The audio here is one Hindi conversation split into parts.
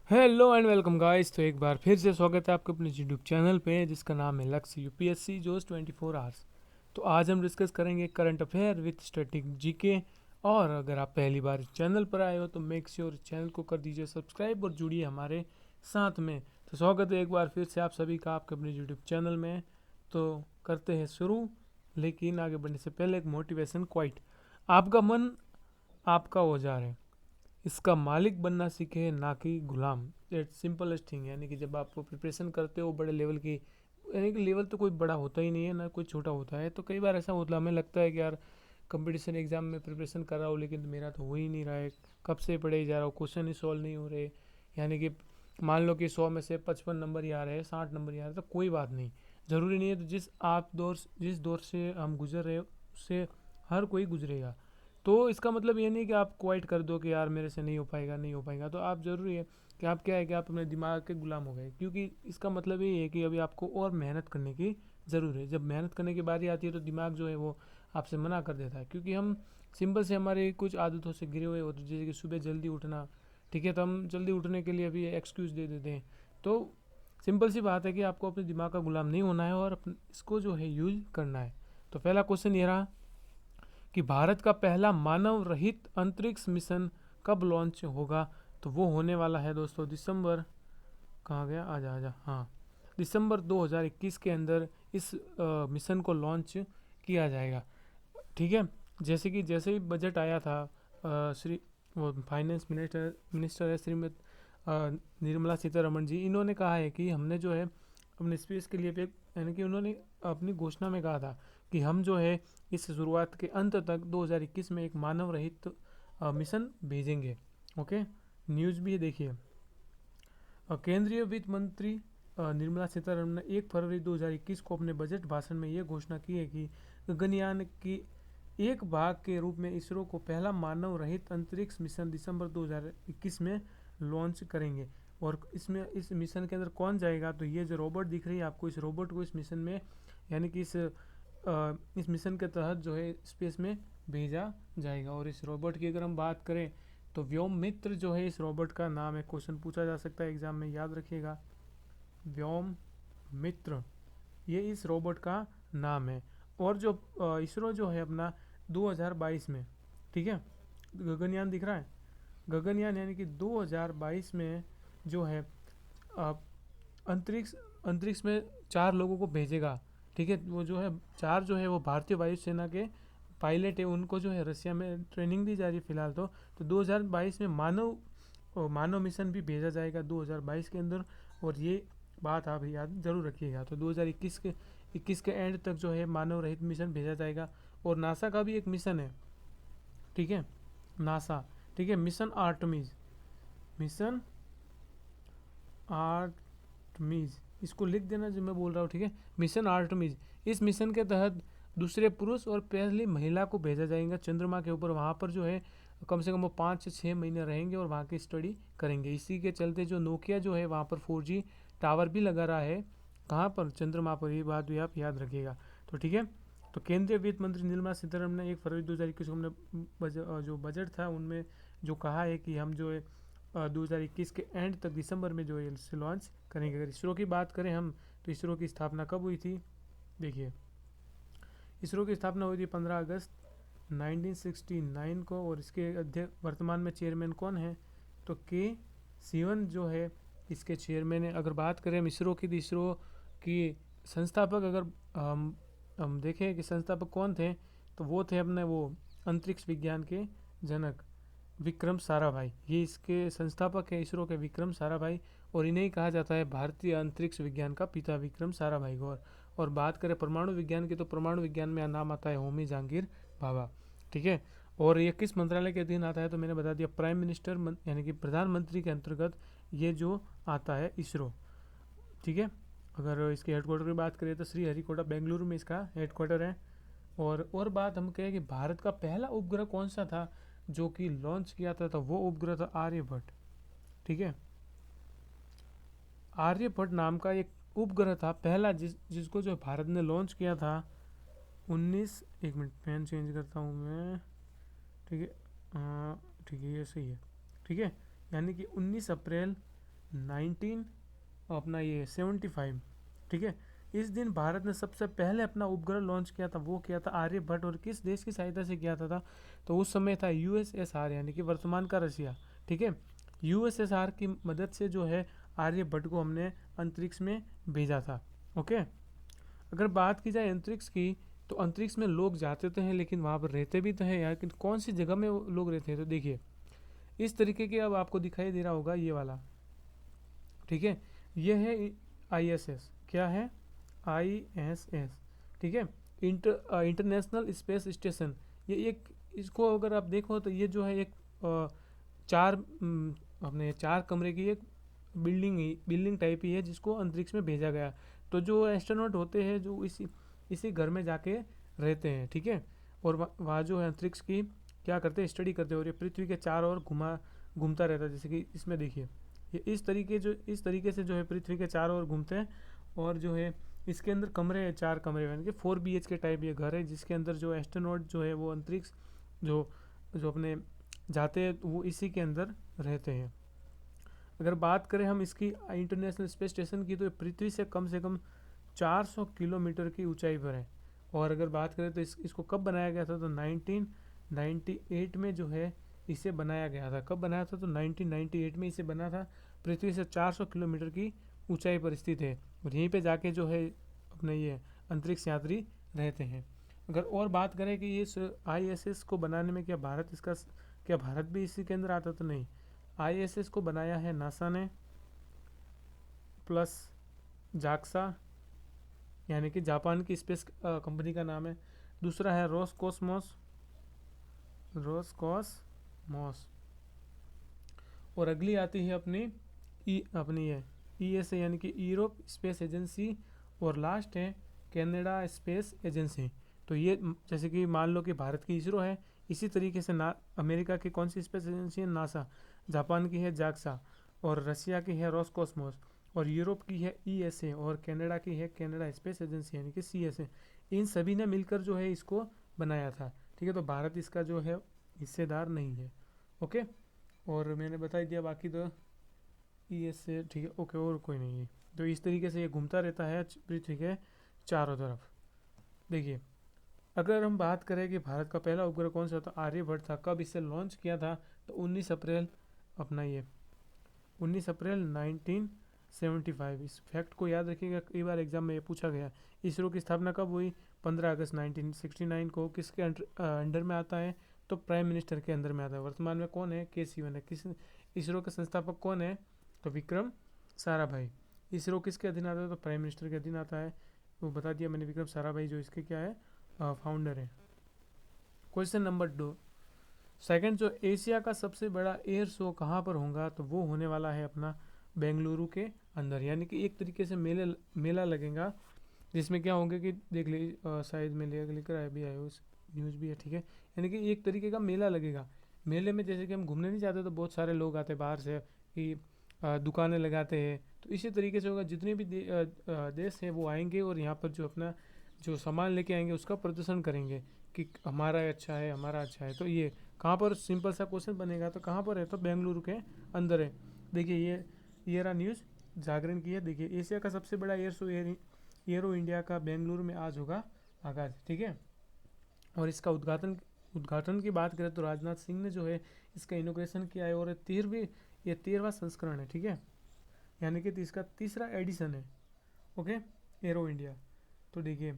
Hello and welcome guys. तो एक बार फिर से स्वागत है आपके अपने यूट्यूब चैनल पे जिसका नाम है लक्ष्य यूपीएससी जोश 24 आवर्स। तो आज हम डिस्कस करेंगे current affair with static GK. और अगर आप पहली बार इस चैनल पर आए हो तो मेक श्योर इस चैनल को कर दीजिए सब्सक्राइब और जुड़िए हमारे साथ में। तो स्वागत है एक बार फिर से आप सभी का आपके अपने यूट्यूब चैनल में। तो करते हैं शुरू, लेकिन आगे बढ़ने से पहले एक मोटिवेशन क्वाइट। आपका मन आपका औजार है, इसका मालिक बनना सीखे ना कि गुलाम। That simplest thing. यानी कि जब आप प्रिपरेशन करते हो बड़े लेवल की, यानी कि लेवल तो कोई बड़ा होता ही नहीं है ना कोई छोटा होता है, तो कई बार ऐसा होता है हमें लगता है कि यार कंपटीशन एग्जाम में प्रिपरेशन कर रहा हूँ लेकिन मेरा तो हो ही नहीं रहा है, कब से पढ़े ही जा रहा हूँ, क्वेश्चन ही सॉल्व नहीं हो रहे। यानी कि मान लो कि 100 में से 55 नंबर ही आ रहे हैं, 60 नंबर ही आ रहे हैं, तो कोई बात नहीं, ज़रूरी नहीं है। तो जिस दौर से हम गुजर रहे हैं उससे हर कोई गुजरेगा। तो इसका मतलब ये नहीं कि आप क्वाइट कर दो कि यार मेरे से नहीं हो पाएगा नहीं हो पाएगा। तो आप ज़रूरी है कि आप क्या है कि आप अपने दिमाग के गुलाम हो गए, क्योंकि इसका मतलब ये है कि अभी आपको और मेहनत करने की ज़रूरत है। जब मेहनत करने की बारी आती है तो दिमाग जो है वो आपसे मना कर देता है, क्योंकि हम सिंपल से हमारी कुछ आदतों से गिरे हुए होते हैं, जैसे कि सुबह जल्दी उठना। ठीक है, तो हम जल्दी उठने के लिए अभी एक्सक्यूज़ दे देते हैं। तो सिंपल सी बात है कि आपको अपने दिमाग का गुलाम नहीं होना है और इसको जो है यूज करना है। तो पहला क्वेश्चन ये रहा कि भारत का पहला मानव रहित अंतरिक्ष मिशन कब लॉन्च होगा। तो वो होने वाला है दोस्तों दिसंबर, कहाँ गया, आजा आजा, हाँ, दिसंबर 2021 के अंदर इस मिशन को लॉन्च किया जाएगा। ठीक है, जैसे ही बजट आया था, श्री वो फाइनेंस मिनिस्टर मिनिस्टर है श्रीमती निर्मला सीतारमण जी, इन्होंने कहा है कि हमने जो है अपने स्पेस के लिए भी यानी कि उन्होंने अपनी घोषणा में कहा था कि हम जो है इस शुरुआत के अंत तक 2021 में एक मानव रहित मिशन भेजेंगे। ओके, न्यूज़ भी देखिए। केंद्रीय वित्त मंत्री निर्मला सीतारमण ने 1 फरवरी 2021 को अपने बजट भाषण में यह घोषणा की है कि गगनयान की एक भाग के रूप में इसरो को पहला मानव रहित अंतरिक्ष मिशन दिसंबर 2021 में लॉन्च करेंगे। और इस मिशन के अंदर कौन जाएगा, तो ये जो रोबोट दिख रही है आपको, इस रोबोट को इस मिशन में यानी कि इस मिशन के तहत जो है स्पेस में भेजा जाएगा। और इस रोबोट की अगर हम बात करें तो व्योम मित्र जो है इस रोबोट का नाम है। क्वेश्चन पूछा जा सकता है एग्जाम में, याद रखिएगा। व्योम मित्र, ये इस रोबोट का नाम है। और जो इसरो जो है अपना 2022 में, ठीक है, गगनयान दिख रहा है, गगनयान यानी कि 2022 में जो है अ, अंतरिक्ष अंतरिक्ष में 4 लोगों को भेजेगा। ठीक है, वो जो है 4 जो है वो भारतीय वायुसेना के पायलट है, उनको जो है रसिया में ट्रेनिंग दी जा रही है फिलहाल। तो 2022 में मानव मिशन भी भेजा जाएगा 2022 के अंदर। और ये बात आप याद जरूर रखिएगा। तो 2021 के एंड तक जो है मानव रहित मिशन भेजा जाएगा। और नासा का भी एक मिशन है, ठीक है, नासा, ठीक है, मिशन आर्टमीज, मिशन आर्टमीज, इसको लिख देना जो मैं बोल रहा हूँ, ठीक है, मिशन आर्टमीज। इस मिशन के तहत दूसरे पुरुष और पहली महिला को भेजा जाएगा चंद्रमा के ऊपर। वहाँ पर जो है कम से कम वो 5 से 6 महीने रहेंगे और वहाँ की स्टडी करेंगे। इसी के चलते जो नोकिया जो है वहाँ पर 4G टावर भी लगा रहा है, कहाँ पर, चंद्रमा पर। ये बात भी आप याद रखिएगा। तो ठीक है, तो केंद्रीय वित्त मंत्री निर्मला सीतारमण ने 1 फरवरी 2021 को हमने जो बजट था उनमें जो कहा है कि हम जो है 2021 के एंड तक दिसंबर में जो है इसे लॉन्च करेंगे। अगर इसरो की बात करें हम, तो इसरो की स्थापना कब हुई थी, देखिए, इसरो की स्थापना हुई थी 15 अगस्त 1969 को। और इसके अध्यक्ष वर्तमान में चेयरमैन कौन है, तो के सिवन जो है इसके चेयरमैन है। अगर बात करें हम इसरो की, तो इसरो की संस्थापक अगर हम देखें कि संस्थापक कौन थे, तो वो थे अपने वो अंतरिक्ष विज्ञान के जनक विक्रम साराभाई। ये इसके संस्थापक है इसरो के, विक्रम साराभाई। और इन्हें ही कहा जाता है भारतीय अंतरिक्ष विज्ञान का पिता, विक्रम साराभाई को। और बात करें परमाणु विज्ञान की, तो परमाणु विज्ञान में नाम आता है होमी जहांगीर भाभा। ठीक है, और ये किस मंत्रालय के अधीन आता है, तो मैंने बता दिया, प्राइम मिनिस्टर यानी कि प्रधानमंत्री के अंतर्गत ये जो आता है इसरो। ठीक है, अगर इसके हेडक्वार्टर की बात करें तो श्री हरिकोटा बेंगलुरु में इसका हेडक्वार्टर है। और बात हम कहें कि भारत का पहला उपग्रह कौन सा था जो कि लॉन्च किया था, तो वो उपग्रह था आर्यभट्ट। ठीक है, आर्यभट्ट नाम का एक उपग्रह था पहला जिसको जो भारत ने लॉन्च किया था 19, एक मिनट पेन चेंज करता हूँ मैं, ठीक है, ठीक है, ये सही है, ठीक है, यानी कि 19 अप्रैल 19 अपना ये 75, ठीक है। इस दिन भारत ने सबसे पहले अपना उपग्रह लॉन्च किया था, वो किया था आर्यभट्ट, और किस देश की सहायता से किया था? तो उस समय था यूएसएसआर, यानी कि वर्तमान का रशिया, ठीक है। यूएसएसआर की मदद से जो है आर्यभट्ट को हमने अंतरिक्ष में भेजा था, ओके। अगर बात की जाए अंतरिक्ष की, तो अंतरिक्ष में लोग जाते तो हैं लेकिन वहाँ पर रहते भी तो हैं यार, कि कौन सी जगह में वो लोग रहते हैं? तो देखिए इस तरीके के, अब आपको दिखाई दे रहा होगा ये वाला, ठीक है। ये है आईएसएस, क्या है? आईएसएस, ठीक है। International space station. ये एक, इसको अगर आप देखो तो ये जो है एक चार अपने 4 कमरे की एक बिल्डिंग टाइप ही है, जिसको अंतरिक्ष में भेजा गया। तो जो एस्ट्रोनॉट होते हैं जो इसी घर में जाके रहते हैं, ठीक है। और वहाँ जो है अंतरिक्ष की क्या करते हैं, स्टडी करते हैं, और ये पृथ्वी के चारों ओर घूमता रहता है। जैसे कि इसमें देखिए, ये इस तरीके से जो है पृथ्वी के चारों ओर घूमते हैं। और जो है इसके अंदर कमरे हैं, 4 कमरे, यानी कि 4 BHK टाइप ये घर है, जिसके अंदर जो एस्ट्रोनॉट जो है वो अंतरिक्ष जो जो अपने जाते हैं वो इसी के अंदर रहते हैं। अगर बात करें हम इसकी इंटरनेशनल स्पेस स्टेशन की, तो ये पृथ्वी से कम 400 किलोमीटर की ऊंचाई पर है। और अगर बात करें तो इसको कब बनाया गया था? तो 1998 में जो है इसे बनाया गया था। कब बनाया था? तो 1998 में इसे बना था। पृथ्वी से 400 किलोमीटर की ऊंचाई पर स्थित है, और यहीं पे जाके जो है अपने ये अंतरिक्ष यात्री रहते हैं। अगर और बात करें कि इस आईएसएस को बनाने में क्या भारत भी इसी के अंदर आता? तो नहीं, आईएसएस को बनाया है नासा ने, प्लस जाक्सा, यानी कि जापान की स्पेस कंपनी का नाम है। दूसरा है रोसकॉसमॉस। और अगली आती है अपनी है ईएसए, यानी कि यूरोप स्पेस एजेंसी। और लास्ट है कनाडा स्पेस एजेंसी। तो ये जैसे कि मान लो कि भारत की इसरो है, इसी तरीके से अमेरिका की कौन सी स्पेस एजेंसी है? नासा। जापान की है जाक्सा, और रशिया की है रोसकॉसमॉस, और यूरोप की है ईएसए, और कनाडा की है कनाडा स्पेस एजेंसी, यानी कि सीएसए। इन सभी ने मिलकर जो है इसको बनाया था, ठीक है। तो भारत इसका जो है हिस्सेदार नहीं है, ओके। और मैंने बता दिया बाकी तो ईएसए, ठीक है, ओके, और कोई नहीं है। तो इस तरीके से ये घूमता रहता है पृथ्वी के चारों तरफ। देखिए, अगर हम बात करें कि भारत का पहला उपग्रह कौन सा था? आर्यभट्ट था। कब इसे लॉन्च किया था? तो 19 अप्रैल अपना ये 19 अप्रैल 1975। इस फैक्ट को याद रखिएगा, कई बार एग्जाम में ये पूछा गया। इसरो की स्थापना कब हुई? 15 अगस्त 1969 को। किसके अंडर में आता है? तो प्राइम मिनिस्टर के अंदर में आता है। वर्तमान में कौन है? के सिवन है। इसरो के संस्थापक कौन है? तो विक्रम साराभाई। इसरो किसके अधीन आता है? तो प्राइम मिनिस्टर के अधीन आता है। वो बता दिया मैंने, विक्रम साराभाई जो इसके क्या है, फाउंडर है। क्वेश्चन नंबर 2, सेकंड, जो एशिया का सबसे बड़ा एयर शो कहाँ पर होगा? तो वो होने वाला है अपना बेंगलुरु के अंदर। यानी कि एक तरीके से मेला लगेगा, जिसमें क्या होंगे कि देख ली शायद मेले लेकर आए भी आए हो, न्यूज़ भी है, ठीक है। यानी कि एक तरीके का मेला लगेगा। मेले में जैसे कि हम घूमने नहीं जाते तो बहुत सारे लोग आते हैं बाहर से, कि दुकानें लगाते हैं। तो इसी तरीके से होगा, जितने भी देश हैं वो आएंगे, और यहाँ पर जो अपना जो सामान लेके आएंगे उसका प्रदर्शन करेंगे कि हमारा अच्छा है, हमारा अच्छा है। तो ये कहाँ पर, सिंपल सा क्वेश्चन बनेगा, तो कहाँ पर है? तो बेंगलुरु के अंदर है। देखिए ये रहा न्यूज़ जागरण की है। देखिए, एशिया का सबसे बड़ा एयर शो एरो इंडिया का बेंगलुरु में आज होगा आगाज, ठीक है। और इसका उद्घाटन की बात करें तो राजनाथ सिंह ने जो है इसका इनोग्रेशन किया है, और ये 13वां संस्करण है, ठीक है। यानी कि इसका तीसरा एडिशन है, ओके, एरो इंडिया। तो देखिए,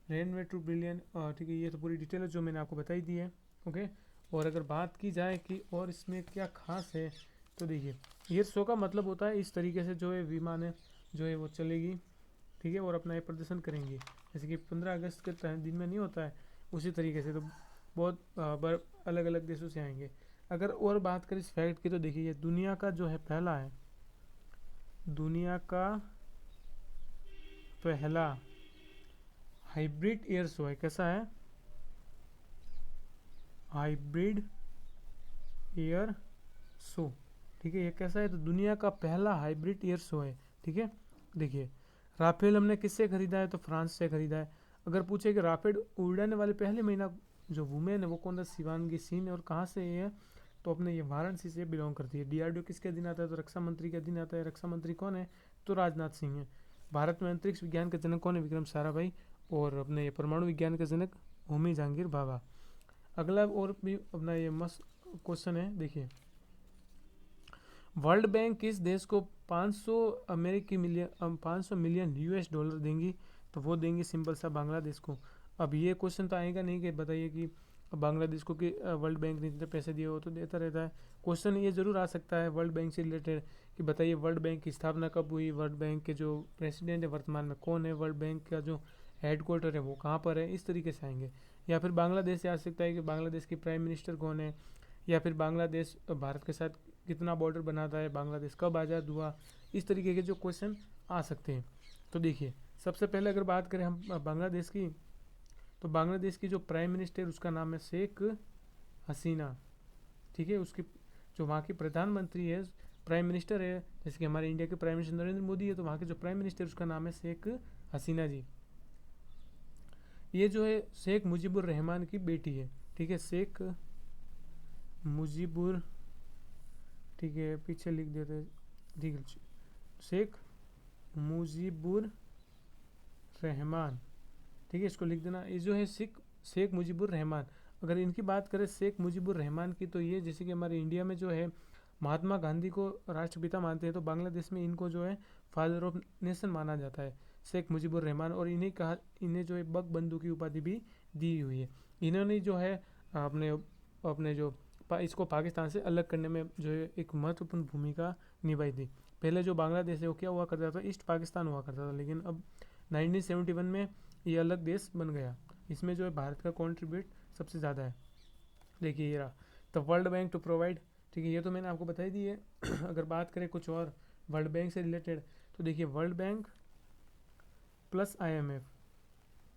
रेनवे टू ब्रिलियन, ठीक है, ये तो पूरी डिटेल है जो मैंने आपको बताई दी है, ओके। और अगर बात की जाए कि और इसमें क्या खास है, तो देखिए, एयर शो का मतलब होता है इस तरीके से जो है विमान जो है वो चलेगी, ठीक है, और अपना ये प्रदर्शन करेंगी। जैसे कि 15 अगस्त के दिन में नहीं होता है, उसी तरीके से। तो बहुत अलग अलग देशों से आएंगे। अगर और बात करें इस फैक्ट की, तो देखिए, ये दुनिया का जो है पहला हाइब्रिड एयर शो है। कैसा है? हाइब्रिड एयर शो, ठीक है। ये कैसा है? तो दुनिया का पहला हाइब्रिड एयर शो है, ठीक है। देखिए, राफेल हमने किससे खरीदा है? तो फ्रांस से खरीदा है। अगर पूछे कि राफेल उड़ाने वाले पहले महिला जो वुमेन है वो कौन है? शिवांगी सिंह। और कहाँ से ये है? तो अपने ये वाराणसी से बिलोंग करती है। डीआरडीओ किसके अधीन आता है? तो रक्षा मंत्री के अधीन आता है। रक्षा मंत्री कौन है? तो राजनाथ सिंह है। भारत में अंतरिक्ष विज्ञान का जनक कौन है? विक्रम साराभाई। और अपने ये परमाणु विज्ञान का जनक होमी जहांगीर भाभा। अगला और भी अपना ये मस्त क्वेश्चन है, देखिए। वर्ल्ड बैंक किस देश को 500 मिलियन यूएस डॉलर देंगी? तो वो देंगी सिंपल सा बांग्लादेश को। अब ये क्वेश्चन तो आएगा नहीं कि बताइए कि बांग्लादेश को कि वर्ल्ड बैंक ने इतने पैसे दिए, वो तो देता रहता है। क्वेश्चन ये जरूर आ सकता है वर्ल्ड बैंक से रिलेटेड कि बताइए वर्ल्ड बैंक की स्थापना कब हुई, वर्ल्ड बैंक के जो प्रेसिडेंट है वर्तमान में कौन है, वर्ल्ड बैंक का जो हेडक्वार्टर है वो कहाँ पर है, इस तरीके से आएंगे। या फिर बांग्लादेश से आ सकता है कि बांग्लादेश की प्राइम मिनिस्टर कौन है, या फिर बांग्लादेश भारत के साथ कितना बॉर्डर बनाता है, बांग्लादेश कब आज़ाद हुआ, इस तरीके के जो क्वेश्चन आ सकते हैं। तो देखिए सबसे पहले अगर बात करें हम बांग्लादेश की, तो बांग्लादेश की जो प्राइम मिनिस्टर उसका नाम है शेख हसीना। ठीक है, उसकी जो वहाँ की प्रधानमंत्री है, प्राइम मिनिस्टर है, जैसे कि हमारे इंडिया के प्राइम मिनिस्टर नरेंद्र मोदी है, तो वहाँ के जो प्राइम मिनिस्टर उसका नाम है शेख हसीना जी। ये जो है शेख मुजीबुर रहमान की बेटी है। ठीक है, शेख मुजीबुर, ठीक है पीछे लिख देते, ठीक है, शेख मुजीबुर रहमान। ठीक है, इसको लिख देना। ये जो है शेख मुजीबुर रहमान, अगर इनकी बात करें शेख मुजीबुर रहमान की, तो ये जैसे कि हमारे इंडिया में जो है महात्मा गांधी को राष्ट्रपिता मानते हैं, तो बांग्लादेश में इनको जो है फादर ऑफ नेशन माना जाता है शेख मुजीबुर रहमान। और इन्हें जो है बग बंधु की उपाधि भी दी हुई है। इन्होंने जो है अपने अपने जो इसको पाकिस्तान से अलग करने में जो है एक महत्वपूर्ण भूमिका निभाई थी। पहले जो बांग्लादेश है वो क्या हुआ करता था? ईस्ट पाकिस्तान हुआ करता था, लेकिन अब 1971 में ये अलग देश बन गया। इसमें जो है भारत का कॉन्ट्रीब्यूट सबसे ज़्यादा है। देखिए ये रहा the World Bank to provide. ठीक है, ये तो मैंने आपको बता ही दी है। अगर बात करें कुछ और वर्ल्ड बैंक से रिलेटेड, तो देखिए वर्ल्ड बैंक प्लस IMF,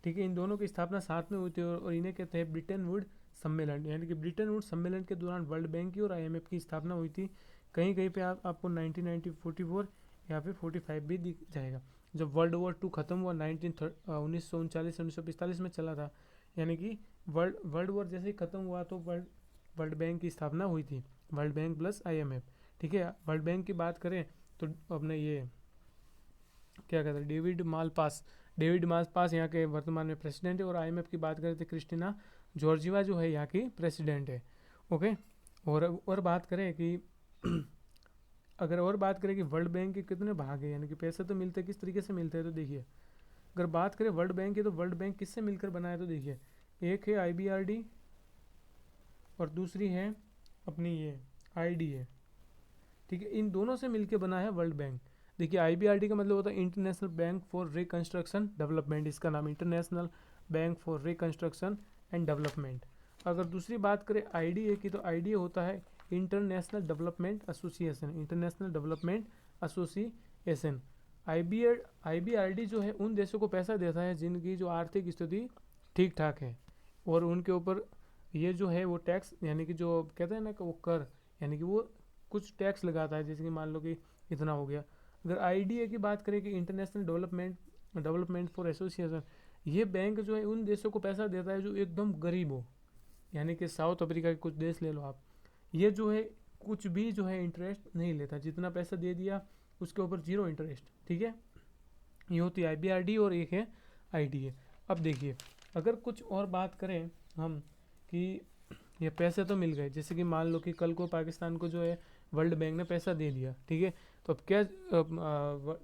ठीक है, इन दोनों की स्थापना साथ में हुई थी और इन्हें कहते हैं ब्रिटेन वुड सम्मेलन। यानी कि ब्रिटेन वुड सम्मेलन के दौरान वर्ल्ड बैंक की और IMF की स्थापना हुई थी। कहीं कहीं पे आपको 1944 या फिर 45 भी दिख जाएगा। जब वर्ल्ड वॉर 2 खत्म हुआ 1939-1945 में चला था, यानी कि वर्ल्ड वॉर जैसे ही खत्म हुआ तो वर्ल्ड बैंक की स्थापना हुई थी, वर्ल्ड बैंक प्लस IMF। ठीक है, वर्ल्ड बैंक की बात करें तो अपने ये क्या कहते हैं डेविड मालपास यहाँ के वर्तमान में प्रेसिडेंट है। और IMF की बात करें तो क्रिस्टिना जॉर्जिवा जो है यहाँ की प्रेसिडेंट है। ओके, और बात करें कि अगर और बात करें कि वर्ल्ड बैंक के कितने भाग है, यानी कि पैसे तो मिलते हैं, किस तरीके से मिलते हैं, तो देखिए अगर बात करें वर्ल्ड बैंक की, तो वर्ल्ड बैंक किससे मिलकर बना है? तो देखिए एक है IBRD और दूसरी है अपनी ये IDA। ठीक है, इन दोनों से मिलकर बना है वर्ल्ड बैंक। देखिए IBRD का मतलब होता है international bank for reconstruction development, इसका नाम international bank for reconstruction and development. अगर दूसरी बात करें IDA की, तो IDA होता है international development association, international development association. IBRD जो है उन देशों को पैसा देता है जिनकी जो आर्थिक स्थिति ठीक ठाक है, और उनके ऊपर ये जो है वो टैक्स, यानी कि जो कहते हैं ना कि वो कर, यानी कि वो कुछ टैक्स लगाता है, जैसे कि मान लो कि इतना हो गया। अगर IDA की बात करें कि इंटरनेशनल डेवलपमेंट फॉर एसोसिएशन, ये बैंक जो है उन देशों को पैसा देता है जो एकदम गरीब हो, यानी कि साउथ अफ्रीका के कुछ देश ले लो आप। ये जो है कुछ भी जो है इंटरेस्ट नहीं लेता, जितना पैसा दे दिया उसके ऊपर 0 इंटरेस्ट। ठीक है, ये होती है IBRD और एक है IDA। अब देखिए अगर कुछ और बात करें हम कि ये पैसे तो मिल गए, जैसे कि मान लो कि कल को पाकिस्तान को जो है वर्ल्ड बैंक ने पैसा दे दिया, ठीक है, तो अब क्या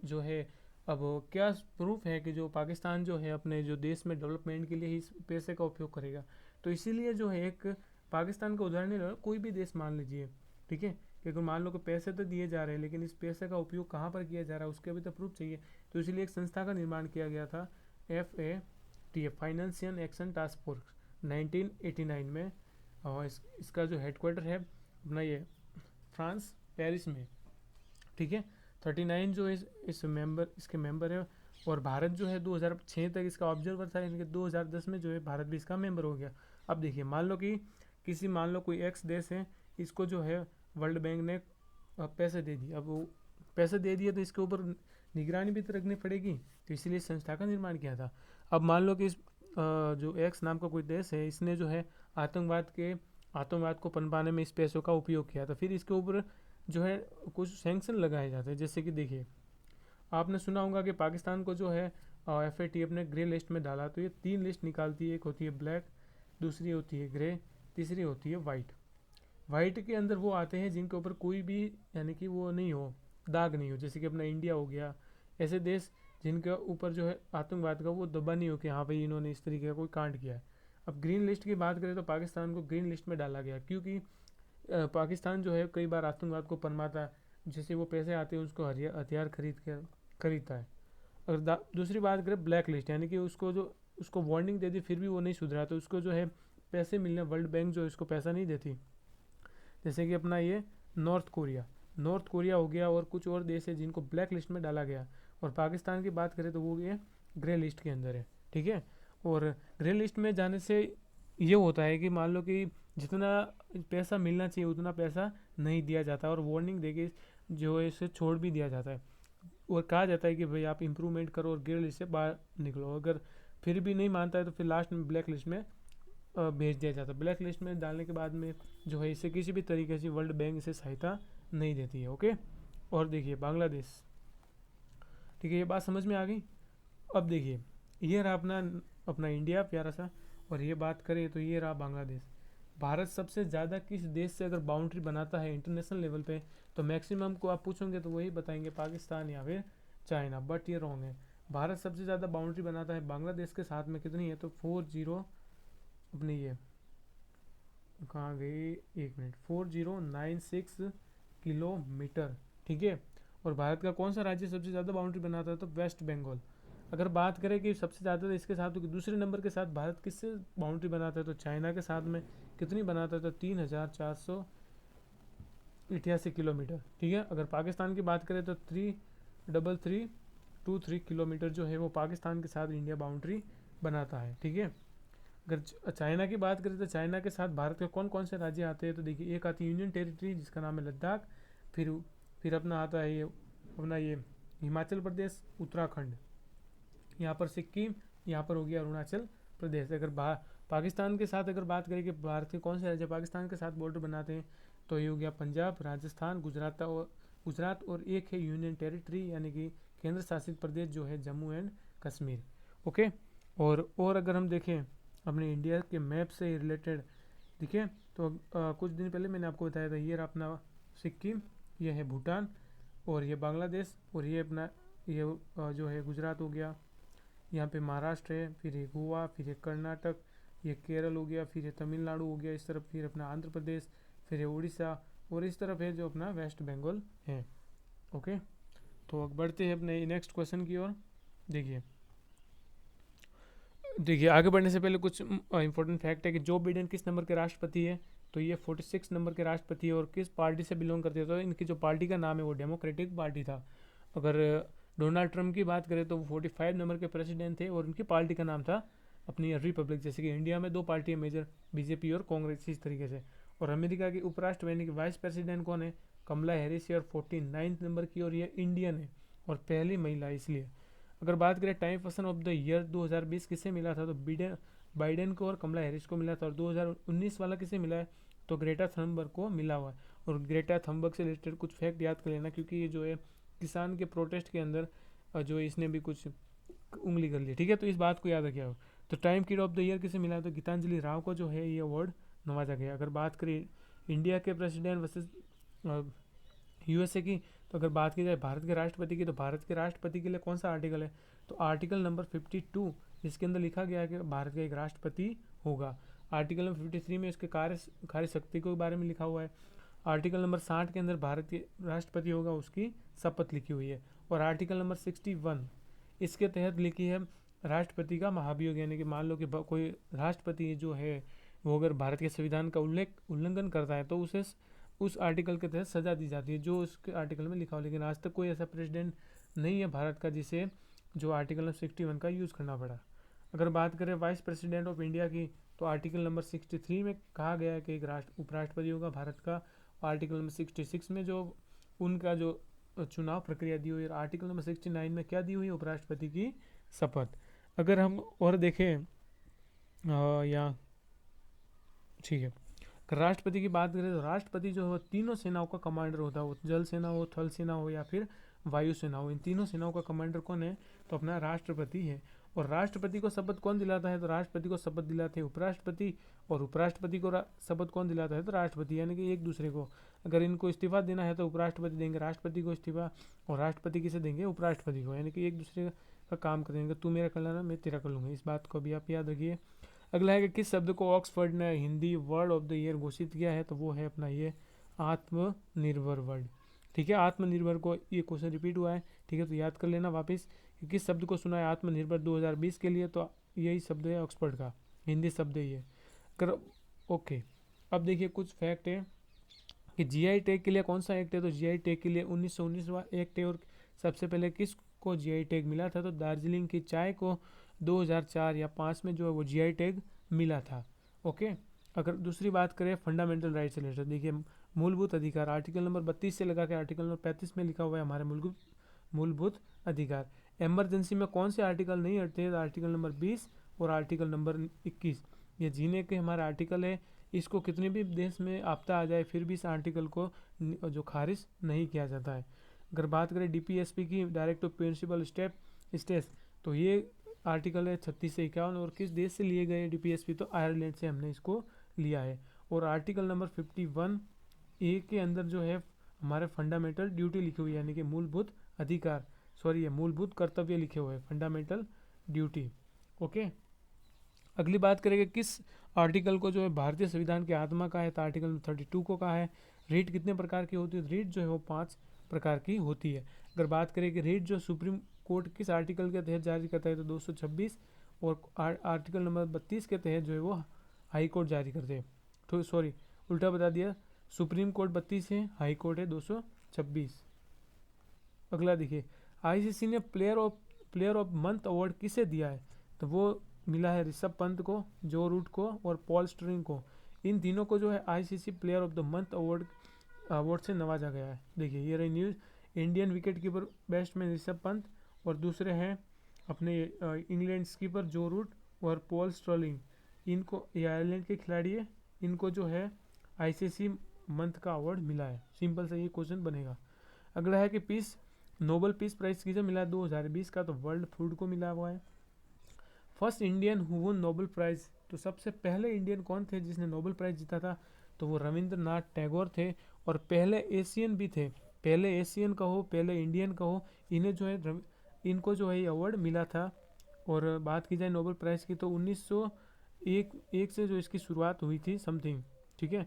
जो है अब क्या प्रूफ है कि जो पाकिस्तान जो है अपने जो देश में डेवलपमेंट के लिए ही इस पैसे का उपयोग करेगा? तो इसीलिए जो है एक पाकिस्तान का उदाहरण नहीं, कोई भी देश मान लीजिए, ठीक है, कि अगर मान लो कि पैसे तो दिए जा रहे हैं लेकिन इस पैसे का उपयोग कहाँ पर किया जा रहा है उसके भी तो प्रूफ चाहिए। तो इसीलिए एक संस्था का निर्माण किया गया था, FATF, financial action task force, 1989 में। और इसका जो हेडक्वार्टर है अपना ये फ्रांस पेरिस में। ठीक है, 39 जो इसके मेंबर है, और भारत जो है 2006 तक इसका ऑब्जर्वर था, यानी कि 2010 में जो है भारत भी इसका मेंबर हो गया। अब देखिए मान लो कोई एक्स देश है, इसको जो है वर्ल्ड बैंक ने पैसे दे दिए। अब वो पैसे दे दिए तो इसके ऊपर निगरानी भी तो रखनी पड़ेगी, तो इसीलिए संस्था का निर्माण किया था। अब मान लो कि इस जो एक्स नाम का कोई देश है, इसने जो है आतंकवाद के आतंकवाद को पनपाने में इस पैसों का उपयोग किया था। फिर इसके ऊपर जो है कुछ सैंक्शन लगाए जाते हैं, जैसे कि देखिए आपने सुना होगा कि पाकिस्तान को जो है FATF ने ग्रे लिस्ट में डाला। तो ये 3 लिस्ट निकालती है, एक होती है ब्लैक, दूसरी होती है ग्रे, तीसरी होती है वाइट। वाइट के अंदर वो आते हैं जिनके ऊपर कोई भी यानी कि वो नहीं हो, दाग नहीं हो, जैसे कि अपना इंडिया हो गया, ऐसे देश जिनके ऊपर जो है आतंकवाद का वो दबा नहीं हो कि हाँ भाई इन्होंने इस तरीके का कोई कांड किया है। अब ग्रीन लिस्ट की बात करें तो पाकिस्तान को ग्रीन लिस्ट में डाला गया क्योंकि पाकिस्तान जो है कई बार आतंकवाद को पनमाता है, जैसे वो पैसे आते हैं उसको हथियार खरीदता है। और दूसरी बात करें ब्लैक लिस्ट, यानी कि उसको वार्निंग दे दी फिर भी वो नहीं सुधरा, तो उसको जो है पैसे मिलने, वर्ल्ड बैंक जो है इसको पैसा नहीं देती। जैसे कि अपना ये नॉर्थ कोरिया हो गया और कुछ और देश है जिनको ब्लैक लिस्ट में डाला गया। और पाकिस्तान की बात करें तो वो ये ग्रे लिस्ट के अंदर है, ठीक है। और ग्रे लिस्ट में जाने से ये होता है कि मान लो कि जितना पैसा मिलना चाहिए उतना पैसा नहीं दिया जाता और वार्निंग देके जो है इसे छोड़ भी दिया जाता है। और कहा जाता है कि भाई आप इम्प्रूवमेंट करो और ग्रे लिस्ट से बाहर निकलो। अगर फिर भी नहीं मानता है तो फिर लास्ट में ब्लैक लिस्ट में भेज दिया जाता है। ब्लैक लिस्ट में डालने के बाद में जो है इसे किसी भी तरीके से वर्ल्ड बैंक इसे सहायता नहीं देती है, ओके। और देखिए बांग्लादेश, ठीक है, ये बात समझ में आ गई। अब देखिए ये रहा अपना अपना इंडिया प्यारा सा, और ये बात करें तो ये रहा बांग्लादेश। भारत सबसे ज़्यादा किस देश से अगर बाउंड्री बनाता है इंटरनेशनल लेवल पे, तो मैक्सिमम को आप पूछोगे तो वही बताएंगे पाकिस्तान या फिर चाइना, बट ये रॉन्ग है। भारत सबसे ज़्यादा बाउंड्री बनाता है बांग्लादेश के साथ में, कितनी है तो 40 अपनी ये कहाँ गई, 1 मिनट, 4096 किलोमीटर, ठीक है। और भारत का कौन सा राज्य सबसे ज़्यादा बाउंड्री बनाता है तो वेस्ट बंगाल। अगर बात करें कि सबसे ज़्यादा इसके साथ तो दूसरे नंबर के साथ भारत किससे बाउंड्री बनाता है तो चाइना के साथ में कितनी बनाता है तो 3488 किलोमीटर, ठीक है। अगर पाकिस्तान की बात करें तो 33323 किलोमीटर जो है वो पाकिस्तान के साथ इंडिया बाउंड्री बनाता है, ठीक है। अगर चाइना की बात करें तो चाइना के साथ भारत के कौन कौन से राज्य आते हैं तो देखिए एक आती है यूनियन टेरिटरी जिसका नाम है लद्दाख, फिर अपना आता है ये अपना ये हिमाचल प्रदेश, उत्तराखंड, यहाँ पर सिक्किम, यहाँ पर हो गया अरुणाचल प्रदेश। अगर पाकिस्तान के साथ अगर बात करें कि भारत के कौन से राज्य पाकिस्तान के साथ बॉर्डर बनाते हैं तो ये हो गया पंजाब, राजस्थान, गुजरात और एक है यूनियन टेरिटरी यानी कि केंद्र शासित प्रदेश जो है जम्मू एंड कश्मीर, ओके। और अगर हम देखें अपने इंडिया के मैप से रिलेटेड, ठीक है, तो कुछ दिन पहले मैंने आपको बताया था ये रहा अपना सिक्किम, ये है भूटान, और ये बांग्लादेश, और ये अपना ये जो है गुजरात हो गया, यहाँ पे महाराष्ट्र है, फिर ये गोवा, फिर ये कर्नाटक, ये केरल हो गया, फिर ये तमिलनाडु हो गया इस तरफ, फिर अपना आंध्र प्रदेश, फिर ये उड़ीसा, और इस तरफ है जो अपना वेस्ट बंगाल है, ओके। तो अब बढ़ते हैं अपने नेक्स्ट क्वेश्चन की ओर। देखिए आगे बढ़ने से पहले कुछ इंपॉर्टेंट फैक्ट है कि जो बिडेन किस नंबर के राष्ट्रपति है तो ये 46 नंबर के राष्ट्रपति है। और किस पार्टी से बिलोंग करते हैं तो इनकी जो पार्टी का नाम है वो डेमोक्रेटिक पार्टी था। अगर डोनाल्ड ट्रंप की बात करें तो वो 45 नंबर के प्रेसिडेंट थे और उनकी पार्टी का नाम था अपनी रिपब्लिक। जैसे कि इंडिया में 2 पार्टी है मेजर, बीजेपी और कांग्रेस, इस तरीके से। और अमेरिका की उपराष्ट्रपति यानी कि वाइस प्रेसिडेंट कौन है, कमला हैरिस है और 49 नंबर की, और ये इंडियन है और पहली महिला इसलिए। अगर बात करें time person of the year 2020 किसे मिला था तो बाइडेन को और कमला हैरिस को मिला था। और 2019 वाला किसे मिला है तो ग्रेटा थनबर्ग को मिला हुआ है। और ग्रेटा थनबर्ग से रिलेटेड कुछ फैक्ट याद कर लेना क्योंकि ये जो है किसान के प्रोटेस्ट के अंदर जो इसने भी कुछ उंगली कर ली, ठीक है, तो इस बात को याद रखिए। तो time kid of the year किसे मिला तो गीतांजलि राव को जो है ये अवार्ड नवाजा गया। अगर बात करें इंडिया के प्रेसिडेंट वर्सेस यूएसए की, तो अगर बात की जाए भारत के राष्ट्रपति की, तो भारत के राष्ट्रपति के लिए कौन सा आर्टिकल है तो आर्टिकल नंबर 52, इसके अंदर लिखा गया है कि भारत का एक राष्ट्रपति होगा। आर्टिकल नंबर 53 में इसके कार्य शक्ति के बारे में लिखा हुआ है। आर्टिकल नंबर 60 के अंदर भारत के राष्ट्रपति होगा उसकी शपथ लिखी हुई है। और आर्टिकल नंबर 61 इसके तहत लिखी है राष्ट्रपति का महाभियोग, यानी कि मान लो कि कोई राष्ट्रपति जो है वो अगर भारत के संविधान का उल्लंघन करता है तो उसे उस आर्टिकल के तहत सजा दी जाती है जो उसके आर्टिकल में लिखा हो। लेकिन आज तक कोई ऐसा प्रेसिडेंट नहीं है भारत का जिसे जो आर्टिकल नंबर 61 का यूज़ करना पड़ा। अगर बात करें वाइस प्रेसिडेंट ऑफ इंडिया की, तो आर्टिकल नंबर 63 में कहा गया है कि एक उपराष्ट्रपति होगा भारत का। आर्टिकल नंबर 66 में जो उनका जो चुनाव प्रक्रिया दी हुई है। आर्टिकल नंबर 69 में क्या दी हुई है उपराष्ट्रपति की शपथ। अगर हम और देखें यहाँ, ठीक है, राष्ट्रपति की बात करें तो राष्ट्रपति जो है वो तीनों सेनाओं का कमांडर होता है, वो जल सेना हो, थल सेना हो या फिर वायु सेना हो, इन तीनों सेनाओं का कमांडर कौन है? तो अपना राष्ट्रपति है। और राष्ट्रपति को शपथ कौन दिलाता है? तो राष्ट्रपति को शपथ दिलाते हैं उपराष्ट्रपति, और उपराष्ट्रपति को शपथ कौन दिलाता है? तो राष्ट्रपति, यानी कि एक दूसरे को। अगर इनको इस्तीफा देना है तो उपराष्ट्रपति देंगे राष्ट्रपति को इस्तीफा, और राष्ट्रपति किसे देंगे? उपराष्ट्रपति को, यानी कि एक दूसरे का काम करेंगे। तू मेरा कर लेना, मैं तेरा कर लूँगा, इस बात को भी आप याद रखिए। अगला है कि किस शब्द को ऑक्सफोर्ड ने Hindi word of the year घोषित किया है? तो वो है अपना ये आत्मनिर्भर वर्ड। ठीक है, आत्मनिर्भर को ये क्वेश्चन रिपीट हुआ है, ठीक है, तो याद कर लेना वापस कि किस शब्द को सुना है आत्मनिर्भर 2020 के लिए? तो यही शब्द है ऑक्सफोर्ड का, हिंदी शब्द है ये। कर ओके, अब देखिए कुछ फैक्ट है कि जीआई टैग के लिए कौन सा एक्ट है? तो जीआई टैग के लिए 1919वां एक्ट है। और सबसे पहले किसको जीआई टैग मिला था? तो दार्जिलिंग की चाय को 2004 या 5 में जो है वो जीआई टैग मिला था। ओके, अगर दूसरी बात करें फंडामेंटल राइट से रिलेटेड, देखिए मूलभूत अधिकार आर्टिकल नंबर 32 से लगा के आर्टिकल नंबर 35 में लिखा हुआ है हमारे मूलभूत अधिकार। इमरजेंसी में कौन से आर्टिकल नहीं हटते हैं? आर्टिकल नंबर 20 और आर्टिकल नंबर 21, ये जीने के हमारे आर्टिकल है। इसको कितने भी देश में आपदा आ जाए फिर भी इस आर्टिकल को जो खारिज नहीं किया जाता है। अगर बात करें डीपीएसपी की, डायरेक्टिव प्रिंसिपल स्टेज, तो ये आर्टिकल है 36 से 51, और किस देश से लिए गए डीपीएसपी? तो आयरलैंड से हमने इसको लिया है। और आर्टिकल नंबर 51 ए के अंदर जो है हमारे फंडामेंटल ड्यूटी लिखी हुई है, यानी कि मूलभूत अधिकार, सॉरी ये मूलभूत कर्तव्य लिखे हुए हैं, फंडामेंटल ड्यूटी। ओके, अगली बात करेंगे किस आर्टिकल को जो है भारतीय संविधान की आत्मा का है? तो आर्टिकल 32 को कहा है। रीट कितने प्रकार की होती है? रीट जो है वो 5 प्रकार की होती है। अगर बात करें कि रीट जो सुप्रीम कोर्ट किस आर्टिकल के तहत जारी करता है? तो 226, और आर्टिकल नंबर 32 के तहत जो है वो हाई कोर्ट जारी करते हैं। तो सॉरी, उल्टा बता दिया, सुप्रीम कोर्ट 32 है, हाई कोर्ट है 226। अगला देखिए, आईसीसी ने प्लेयर ऑफ मंथ अवार्ड किसे दिया है? तो वो मिला है ऋषभ पंत को, जो रूट को और पॉल स्टरिंग को। इन तीनों को जो है ICC player of the month award से नवाजा गया है। देखिए ये रही news, Indian wicket keeper batsman Rishabh Pant, और दूसरे हैं अपने इंग्लैंड स्कीपर जो रूट और पॉल स्टर्लिंग, इनको, ये आयरलैंड के खिलाड़ी है, इनको जो है आईसीसी मंथ का अवार्ड मिला है। सिंपल से ये क्वेश्चन बनेगा। अगला है कि नोबेल पीस प्राइज किसे मिला है 2020 का? तो वर्ल्ड फूड को मिला हुआ है। First Indian who won Nobel prize, तो सबसे पहले इंडियन कौन थे जिसने नोबेल प्राइज जीता था? तो वो रविंद्रनाथ टैगोर थे। और पहले एशियन भी थे, पहले एशियन कहो, पहले इंडियन कहो, इन्हें जो है इनको जो है ये अवार्ड मिला था। और बात की जाए नोबेल प्राइज़ की तो 1901 से जो इसकी शुरुआत हुई थी समथिंग, ठीक है।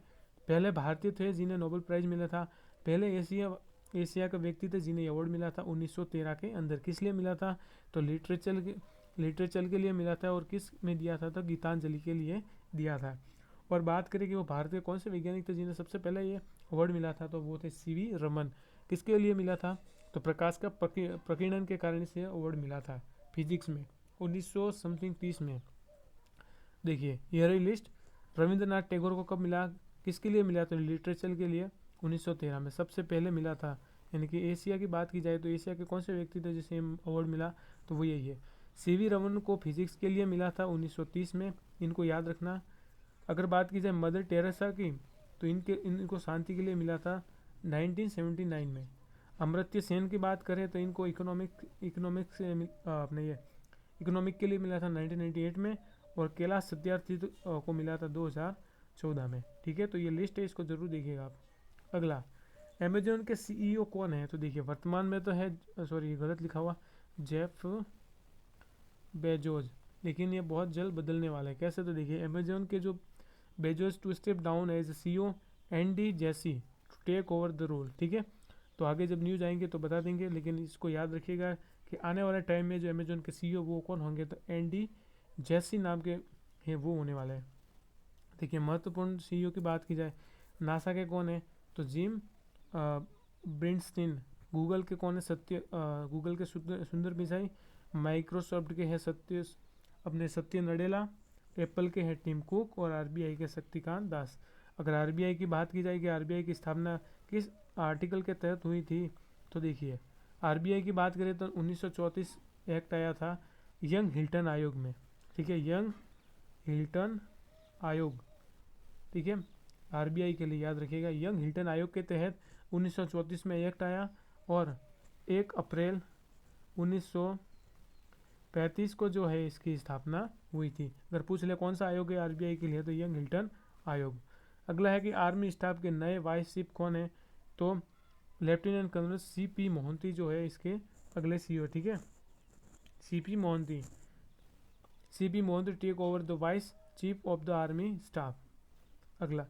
पहले भारतीय थे जिन्हें नोबेल प्राइज़ मिला था, पहले एशिया का व्यक्ति थे जिन्हें अवार्ड मिला था 1913 के अंदर। किस लिए मिला था? तो लिटरेचर के लिए मिला था। और किस में दिया था? तो गीतांजलि के लिए दिया था। और बात करें कि वो भारतीय कौन से वैज्ञानिक थे जिन्हें सबसे पहले ये अवार्ड मिला था, तो वो थे सीवी रमन। किसके लिए मिला था? तो प्रकाश का प्रकीर्णन के कारण से अवार्ड मिला था फिजिक्स में 1900 समथिंग 30 में। देखिए यह रही लिस्ट। रविंद्रनाथ टैगोर को कब मिला, किसके लिए मिला? तो लिटरेचर के लिए 1913 में सबसे पहले मिला था। यानी कि एशिया की बात की जाए तो एशिया के कौन से व्यक्ति थे जिसे अवार्ड मिला? तो वो यही है। सीवी रमन को फिजिक्स के लिए मिला था 1930 में, इनको याद रखना। अगर बात की जाए मदर टेरेसा की, तो इनको शांति के लिए मिला था 1979 में। अमर्त्य सेन की बात करें तो इनको इकोनॉमिक्स से अपने ये इकोनॉमिक के लिए मिला था 1998 में। और कैलाश सत्यार्थी को मिला था 2014 में। ठीक है, तो ये लिस्ट है, इसको जरूर देखिएगा आप। अगला, अमेजोन के सीईओ कौन है? तो देखिए वर्तमान में तो है, सॉरी गलत लिखा हुआ, जेफ बेजोस, लेकिन ये बहुत जल्द बदलने वाला है। कैसे? तो देखिए अमेजोन के जो Bezos to step down as CEO Andy Jassy to take over the role. ठीक है, तो आगे जब न्यूज़ आएंगे तो बता देंगे, लेकिन इसको याद रखिएगा कि आने वाले टाइम में जो अमेजोन के सीईओ वो कौन होंगे? तो एंडी जेसी नाम के हैं, वो होने वाले हैं। देखिए महत्वपूर्ण सीईओ की बात की जाए, नासा के कौन है? तो जिम ब्रिंस्टीन। गूगल के कौन है? गूगल के सुंदर पिचाई। माइक्रोसॉफ्ट के हैं सत्य नडेला। एप्पल के हैं टिम कुक। और आरबीआई के शक्तिकांत दास। अगर आरबीआई की बात की जाए कि आरबीआई की स्थापना किस आर्टिकल के तहत हुई थी, तो देखिए आरबीआई की बात करें तो 1934 एक्ट आया था यंग हिल्टन आयोग में। ठीक है, यंग हिल्टन आयोग। ठीक है, आरबीआई के लिए याद रखिएगा। यंग हिल्टन आयोग के तहत 1934 में एक्ट आया और 1 अप्रैल 1935 को जो है इसकी स्थापना हुई थी। अगर पूछ ले कौन सा आयोग है आरबीआई के लिए, तो यंग हिल्टन आयोग। अगला है कि आर्मी स्टाफ के नए वाइस चीफ कौन है, तो लेफ्टिनेंट कर्नल सीपी मोहंती जो है इसके अगले सीईओ, ठीक है, CP Mohanty. CP Mohanty take over the vice chief of the army staff. अगला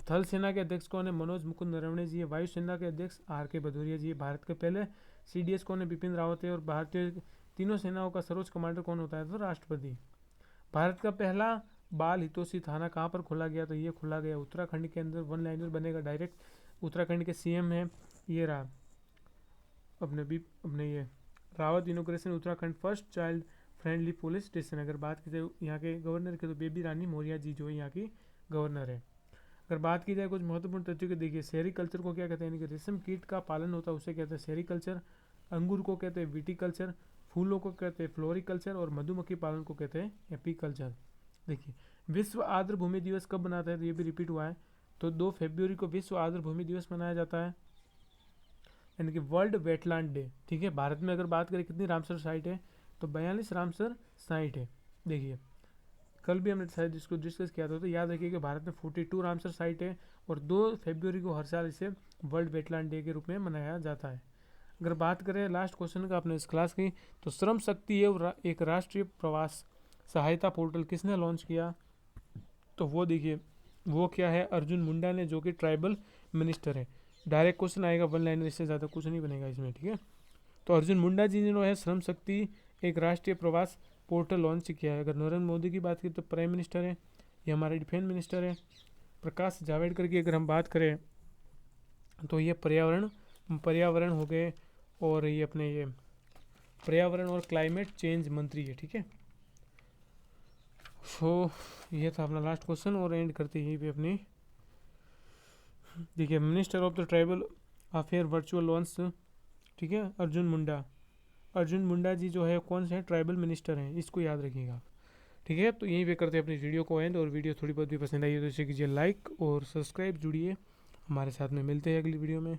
थल सेना के अध्यक्ष कौन है, मनोज मुकुंद नरवणे जी है। वायुसेना के अध्यक्ष आर के भदौरिया जी है। भारत के पहले सीडीएस कौन है, बिपिन रावत है। और भारतीय तीनों सेनाओं का सर्वोच्च कमांडर कौन होता है, तो राष्ट्रपति। भारत का पहला बाल हितोषी थाना कहाँ पर खोला गया, तो ये खोला गया उत्तराखंड के अंदर। वन लाइनर बनेगा डायरेक्ट। उत्तराखंड के सीएम है ये रहा अपने ये Rawat. Inauguration Uttarakhand first child friendly police station. अगर बात की जाए यहाँ के गवर्नर की, तो बेबी रानी मौर्य जी जो है यहाँ की गवर्नर है। अगर बात की जाए कुछ महत्वपूर्ण तथ्यों की, देखिए सेरिकल्चर को क्या कहते हैं, यानी कि रेशम कीट का पालन होता है उसे कहते हैं सेरिकल्चर। अंगूर को कहते हैं विटिकल्चर। फूलों को कहते हैं फ्लोरिकल्चर। और मधुमक्खी पालन को कहते हैं एपीकल्चर। देखिए विश्व आर्द्र भूमि दिवस कब मनाता है, तो ये भी रिपीट हुआ है, तो 2 फरवरी को विश्व आर्द्र भूमि दिवस मनाया जाता है, यानी कि वर्ल्ड वेटलैंड डे, ठीक है। भारत में अगर बात करें कितनी रामसर साइट है, तो 42 रामसर साइट है। देखिए कल भी हमने शायद इसको डिस्कस किया था, तो याद रखिए कि भारत में 42 रामसर साइट है और 2 फरवरी को हर साल इसे वर्ल्ड वेटलैंड डे के रूप में मनाया जाता है। अगर बात करें लास्ट क्वेश्चन का अपने इस क्लास की, तो श्रम शक्ति एक राष्ट्रीय प्रवास सहायता पोर्टल किसने लॉन्च किया, तो वो देखिए वो क्या है, अर्जुन मुंडा ने, जो कि ट्राइबल मिनिस्टर है। डायरेक्ट क्वेश्चन आएगा, वन लाइनर, इससे ज़्यादा कुछ नहीं बनेगा इसमें, ठीक है। तो अर्जुन मुंडा जी ने जो है श्रम शक्ति एक राष्ट्रीय प्रवास पोर्टल लॉन्च किया है। अगर नरेंद्र मोदी की बात की तो प्राइम मिनिस्टर है, ये हमारे डिफेंस मिनिस्टर है। प्रकाश जावड़ेकर की अगर हम बात करें तो ये पर्यावरण हो गए, और ये अपने ये पर्यावरण और क्लाइमेट चेंज मंत्री है, ठीक है। सो ये था अपना लास्ट क्वेश्चन, और एंड करते ही भी अपनी, देखिए minister of the tribal affair virtual launch, ठीक है, अर्जुन मुंडा जी जो है कौन से हैं, ट्राइबल मिनिस्टर हैं, इसको याद रखिएगा, ठीक है। तो यहीं पे करते हैं अपनी वीडियो को एंड, और वीडियो थोड़ी बहुत भी पसंद आई है तो इसे कीजिए लाइक और सब्सक्राइब, जुड़िए हमारे साथ में, मिलते हैं अगली वीडियो में।